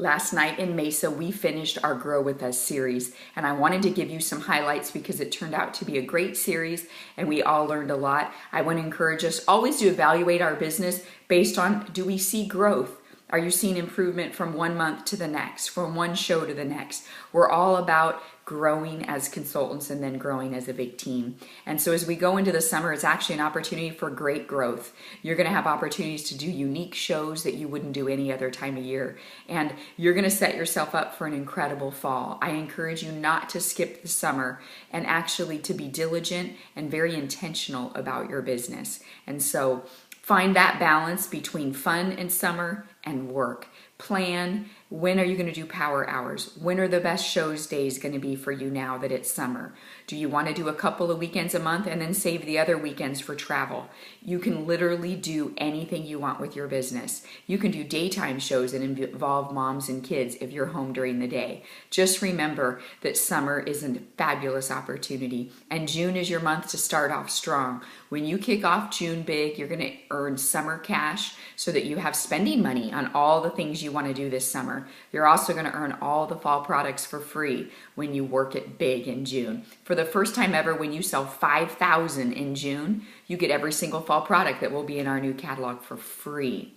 Last night in Mesa, we finished our Grow With Us series, and I wanted to give you some highlights because it turned out to be a great series and we all learned a lot. I want to encourage us always to evaluate our business based on, do we see growth? Are you seeing improvement from one month to the next, from one show to the next? We're all about growing as consultants and then growing as a big team. And so as we go into the summer, it's actually an opportunity for great growth. You're going to have opportunities to do unique shows that you wouldn't do any other time of year. And you're going to set yourself up for an incredible fall. I encourage you not to skip the summer and actually to be diligent and very intentional about your business. And so find that balance between fun and summer and work. Plan, when are you going to do power hours? When are the best shows days going to be for you now that it's summer? Do you want to do a couple of weekends a month and then save the other weekends for travel? You can literally do anything you want with your business. You can do daytime shows that involve moms and kids if you're home during the day. Just remember that summer is a fabulous opportunity, and June is your month to start off strong. When you kick off June big, you're going to earn summer cash so that you have spending money on all the things you want to do this summer. You're also going to earn all the fall products for free when you work it big in June. For the first time ever, when you sell 5,000 in June, you get every single fall product that will be in our new catalog for free.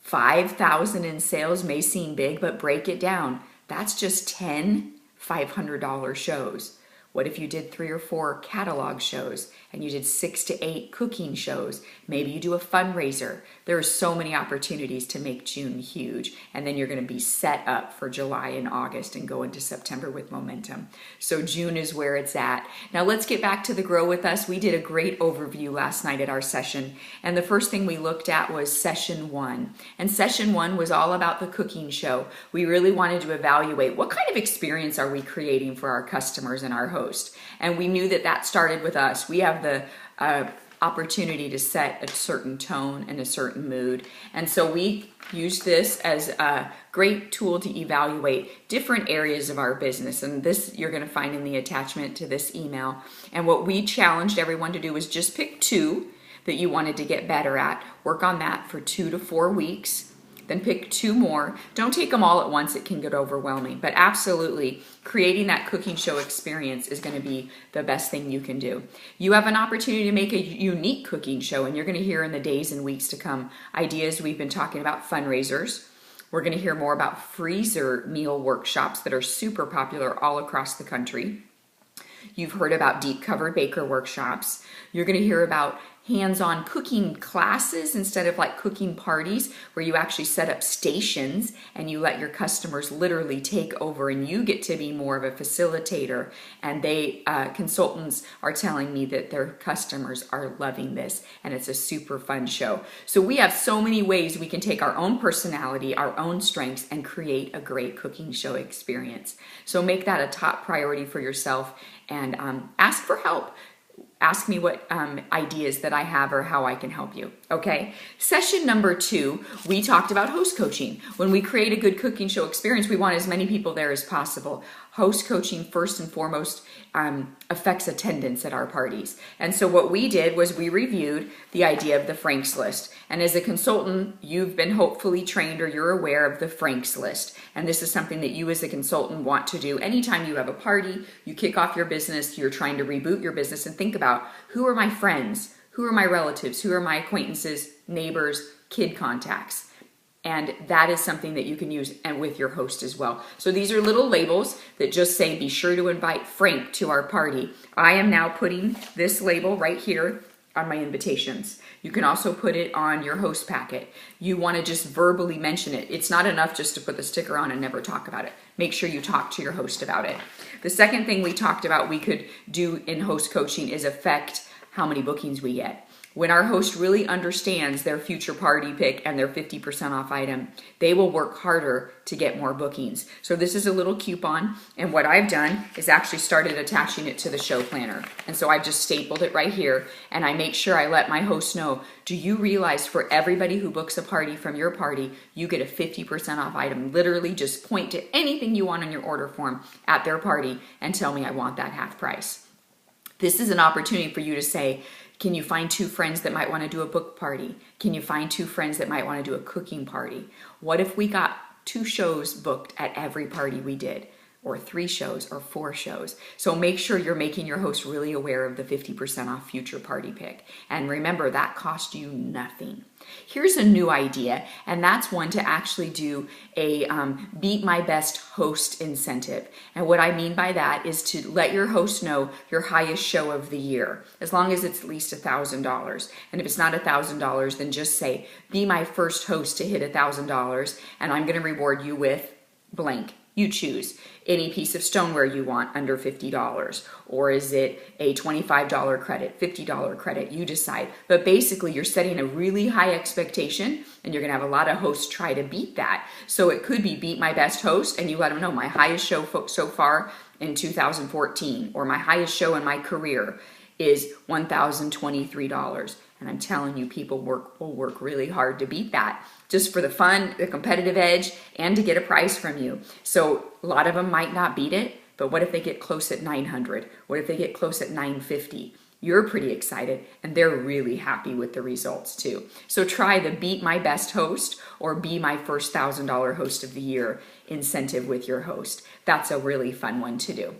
5,000 in sales may seem big, but break it down. That's just 10 $500 shows. What if you did 3 or 4 catalog shows and you did 6 to 8 cooking shows? Maybe you do a fundraiser. There are so many opportunities to make June huge, and then you're going to be set up for July and August and go into September with momentum. So June is where it's at. Now let's get back to the Grow With Us. We did a great overview last night at our session, and the first thing we looked at was session 1. And session 1 was all about the cooking show. We really wanted to evaluate what kind of experience are we creating for our customers and our hosts. And we knew that that started with us. We have the opportunity to set a certain tone and a certain mood. And so we used this as a great tool to evaluate different areas of our business. And this you're going to find in the attachment to this email. And what we challenged everyone to do was just pick 2 that you wanted to get better at. Work on that for 2 to 4 weeks. Then pick 2 more. Don't take them all at once. It can get overwhelming. But absolutely, creating that cooking show experience is going to be the best thing you can do. You have an opportunity to make a unique cooking show, and you're going to hear in the days and weeks to come ideas. We've been talking about fundraisers. We're going to hear more about freezer meal workshops that are super popular all across the country. You've heard about deep covered baker workshops. You're going to hear about hands-on cooking classes instead of like cooking parties, where you actually set up stations and you let your customers literally take over, and you get to be more of a facilitator. And they consultants are telling me that their customers are loving this, and it's a super fun show. So we have so many ways we can take our own personality, our own strengths, and create a great cooking show experience. So make that a top priority for yourself, and ask for help. Ask me what ideas that I have or how I can help you, okay? Session number 2, we talked about host coaching. When we create a good cooking show experience, we want as many people there as possible. Host coaching, first and foremost, affects attendance at our parties. And so what we did was we reviewed the idea of the Franks list. And as a consultant, you've been hopefully trained, or you're aware of the Franks list. And this is something that you as a consultant want to do anytime you have a party, you kick off your business, you're trying to reboot your business, and think about, who are my friends? Who are my relatives? Who are my acquaintances, neighbors, kid contacts? And that is something that you can use and with your host as well. So these are little labels that just say, be sure to invite Frank to our party. I am now putting this label right here on my invitations. You can also put it on your host packet. You want to just verbally mention it. It's not enough just to put the sticker on and never talk about it. Make sure you talk to your host about it. The second thing we talked about we could do in host coaching is affect how many bookings we get. When our host really understands their future party pick and their 50% off item, they will work harder to get more bookings. So this is a little coupon, and what I've done is actually started attaching it to the show planner. And so I just stapled it right here, and I make sure I let my host know, do you realize for everybody who books a party from your party, you get a 50% off item? Literally just point to anything you want on your order form at their party and tell me I want that half price. This is an opportunity for you to say, can you find 2 friends that might want to do a book party? Can you find 2 friends that might want to do a cooking party? What if we got 2 shows booked at every party we did, or 3 shows, or 4 shows. So make sure you're making your host really aware of the 50% off future party pick. And remember, that cost you nothing. Here's a new idea, and that's one to actually do a Beat My Best Host incentive. And what I mean by that is to let your host know your highest show of the year, as long as it's at least $1,000. And if it's not $1,000, then just say, be my first host to hit $1,000, and I'm going to reward you with blank. You choose any piece of stoneware you want under $50, or is it a $25 credit, $50 credit, you decide. But basically you're setting a really high expectation, and you're gonna have a lot of hosts try to beat that. So it could be Beat My Best Host, and you let them know my highest show so far in 2014, or my highest show in my career is $1,023. And I'm telling you, people will work really hard to beat that, just for the fun, the competitive edge, and to get a price from you. So a lot of them might not beat it, but what if they get close at 900? What if they get close at 950? You're pretty excited, and they're really happy with the results too. So try the Beat My Best Host or Be My First $1,000 Host of the Year incentive with your host. That's a really fun one to do.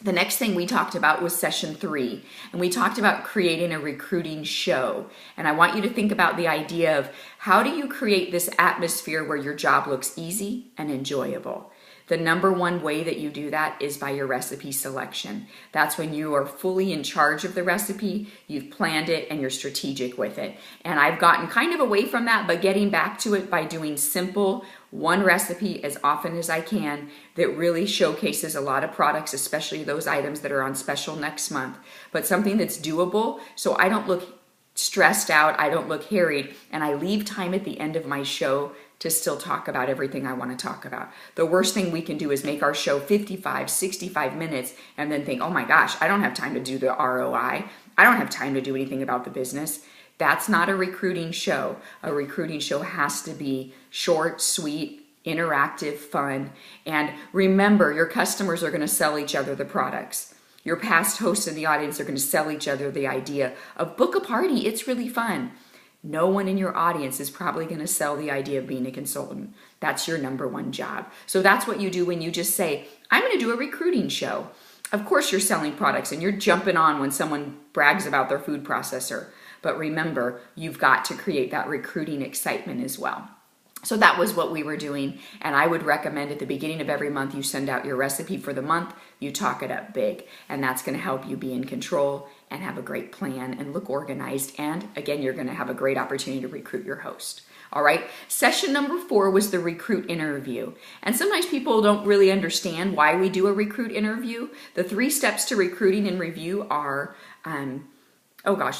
The next thing we talked about was session 3, and we talked about creating a recruiting show. And I want you to think about the idea of how do you create this atmosphere where your job looks easy and enjoyable. The number one way that you do that is by your recipe selection. That's when you are fully in charge of the recipe, you've planned it, and you're strategic with it. And I've gotten kind of away from that, but getting back to it by doing simple, one recipe as often as I can that really showcases a lot of products, especially those items that are on special next month, but something that's doable so I don't look stressed out, I don't look harried, and I leave time at the end of my show to still talk about everything I want to talk about. The worst thing we can do is make our show 55, 65 minutes and then think, oh my gosh, I don't have time to do the ROI. I don't have time to do anything about the business. That's not a recruiting show. A recruiting show has to be short, sweet, interactive, fun. And remember, your customers are going to sell each other the products. Your past hosts in the audience are going to sell each other the idea of book a party. It's really fun. No one in your audience is probably going to sell the idea of being a consultant. That's your number one job. So that's what you do when you just say, I'm going to do a recruiting show. Of course you're selling products and you're jumping on when someone brags about their food processor. But remember, you've got to create that recruiting excitement as well. So that was what we were doing, and I would recommend at the beginning of every month you send out your recipe for the month, you talk it up big, and that's going to help you be in control and have a great plan and look organized, and again, you're going to have a great opportunity to recruit your host. All right, session number 4 was the recruit interview, and sometimes people don't really understand why we do a recruit interview. The 3 steps to recruiting and review are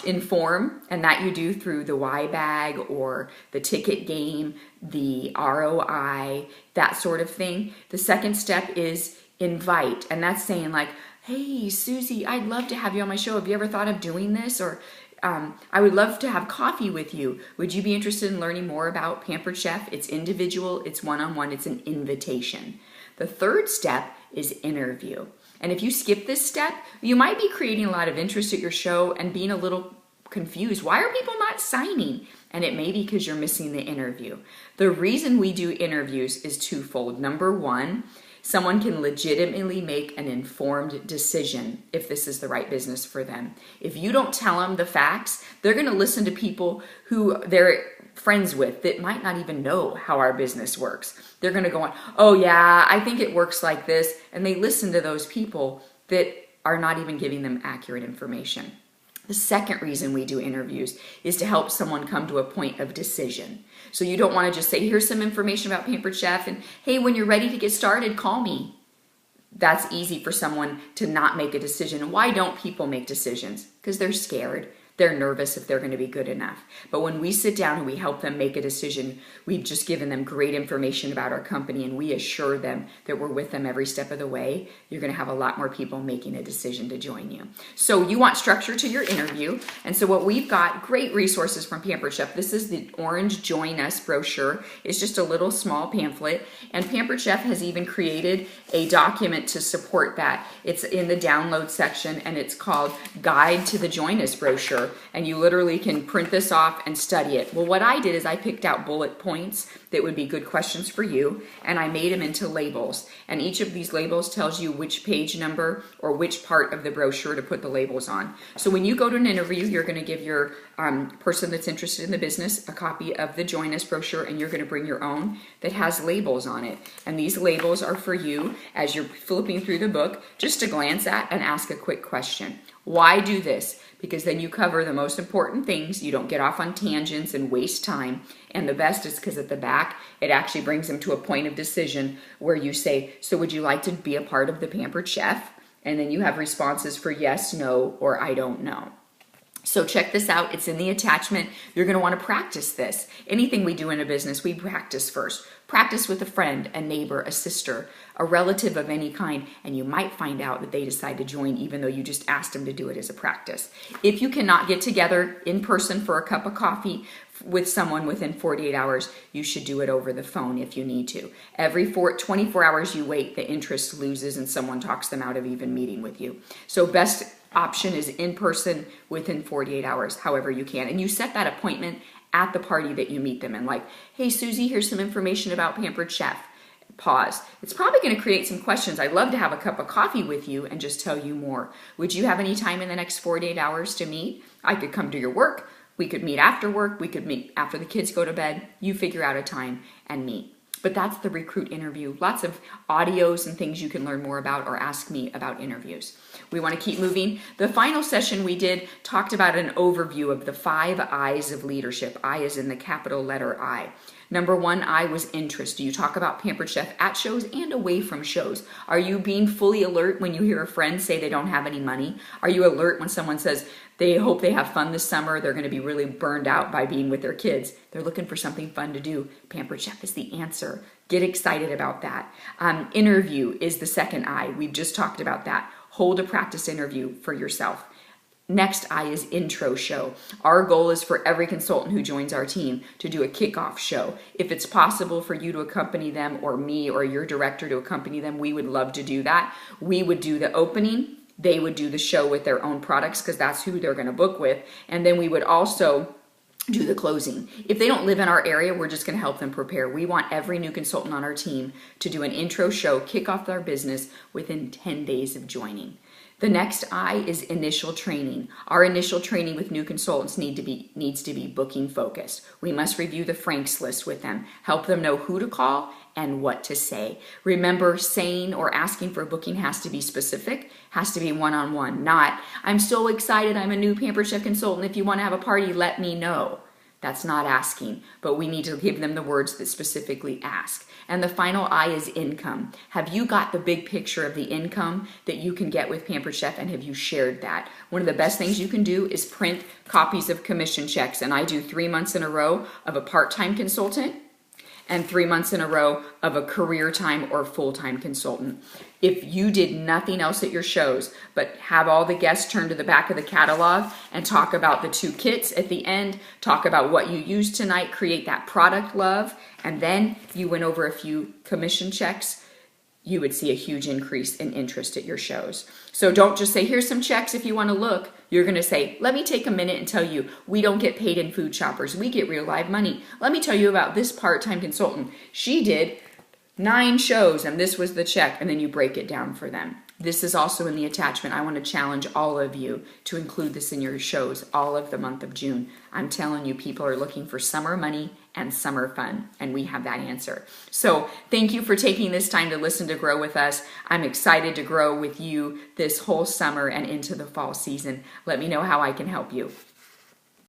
inform, and that you do through the why bag or the ticket game, the ROI, that sort of thing. The second step is invite, and that's saying like, hey, Susie, I'd love to have you on my show. Have you ever thought of doing this? Or I would love to have coffee with you. Would you be interested in learning more about Pampered Chef? It's individual, it's one-on-one, it's an invitation. The third step is interview. And if you skip this step, you might be creating a lot of interest at your show and being a little confused. Why are people not signing? And it may be because you're missing the interview. The reason we do interviews is twofold. Number 1, someone can legitimately make an informed decision if this is the right business for them. If you don't tell them the facts, they're going to listen to people who they're friends with that might not even know how our business works. They're going to go on, oh yeah, I think it works like this. And they listen to those people that are not even giving them accurate information. The second reason we do interviews is to help someone come to a point of decision. So you don't want to just say, here's some information about Pampered Chef, and hey, when you're ready to get started, call me. That's easy for someone to not make a decision. And why don't people make decisions? Because they're scared. They're nervous if they're going to be good enough. But when we sit down and we help them make a decision, we've just given them great information about our company, and we assure them that we're with them every step of the way. You're going to have a lot more people making a decision to join you. So you want structure to your interview. And so what we've got, great resources from Pampered Chef. This is the orange Join Us brochure. It's just a little small pamphlet. And Pampered Chef has even created a document to support that. It's in the download section, and it's called Guide to the Join Us brochure. And you literally can print this off and study it. Well, what I did is I picked out bullet points that would be good questions for you, and I made them into labels. And each of these labels tells you which page number or which part of the brochure to put the labels on. So when you go to an interview, you're going to give your person that's interested in the business a copy of the Join Us brochure, and you're going to bring your own that has labels on it. And these labels are for you as you're flipping through the book just to glance at and ask a quick question. Why do this? Because then you cover the most important things. You don't get off on tangents and waste time. And the best is because at the back, it actually brings them to a point of decision where you say, so would you like to be a part of the Pampered Chef? And then you have responses for yes, no, or I don't know. So check this out. It's in the attachment. You're going to want to practice this. Anything we do in a business, we practice first. Practice with a friend, a neighbor, a sister, a relative of any kind, and you might find out that they decide to join even though you just asked them to do it as a practice. If you cannot get together in person for a cup of coffee with someone within 48 hours, you should do it over the phone if you need to. Every 24 hours you wait, the interest loses and someone talks them out of even meeting with you. So best option is in person within 48 hours, however you can. And you set that appointment at the party that you meet them in. Like, hey, Susie, here's some information about Pampered Chef. Pause. It's probably going to create some questions. I'd love to have a cup of coffee with you and just tell you more. Would you have any time in the next 48 hours to meet? I could come to your work. We could meet after work. We could meet after the kids go to bed. You figure out a time and meet. But that's the recruit interview. Lots of audios and things you can learn more about or ask me about interviews. We want to keep moving. The final session we did talked about an overview of the 5 I's of leadership. I is in the capital letter I. Number 1 I was interest. Do you talk about Pampered Chef at shows and away from shows? Are you being fully alert when you hear a friend say they don't have any money? Are you alert when someone says they hope they have fun this summer, they're going to be really burned out by being with their kids? They're looking for something fun to do. Pampered Chef is the answer. Get excited about that. Interview is the second I. We've just talked about that. Hold a practice interview for yourself. Next I is intro show. Our goal is for every consultant who joins our team to do a kickoff show. If it's possible for you to accompany them or me or your director to accompany them, we would love to do that. We would do the opening. They would do the show with their own products because that's who they're going to book with. And then we would also do the closing. If they don't live in our area, we're just going to help them prepare. We want every new consultant on our team to do an intro show, kick off their business within 10 days of joining. The next I is initial training. Our initial training with new consultants needs to be booking focused. We must review the Franks list with them, help them know who to call and what to say. Remember, saying or asking for a booking has to be specific, has to be one-on-one, not, I'm so excited, I'm a new Pampered Chef consultant. If you want to have a party, let me know. That's not asking, but we need to give them the words that specifically ask. And the final I is income. Have you got the big picture of the income that you can get with Pampered Chef, and have you shared that? One of the best things you can do is print copies of commission checks, and I do 3 months in a row of a part-time consultant and 3 months in a row of a career time or full-time consultant. If you did nothing else at your shows but have all the guests turn to the back of the catalog and talk about the 2 kits at the end, talk about what you used tonight, create that product love, and then you went over a few commission checks, you would see a huge increase in interest at your shows. So don't just say, here's some checks if you want to look. You're going to say, let me take a minute and tell you, we don't get paid in food shoppers. We get real live money. Let me tell you about this part-time consultant. She did 9 shows and this was the check, and then you break it down for them. This is also in the attachment. I want to challenge all of you to include this in your shows all of the month of June. I'm telling you, people are looking for summer money and summer fun, and we have that answer. So thank you for taking this time to listen to Grow with us. I'm excited to grow with you this whole summer and into the fall season. Let me know how I can help you.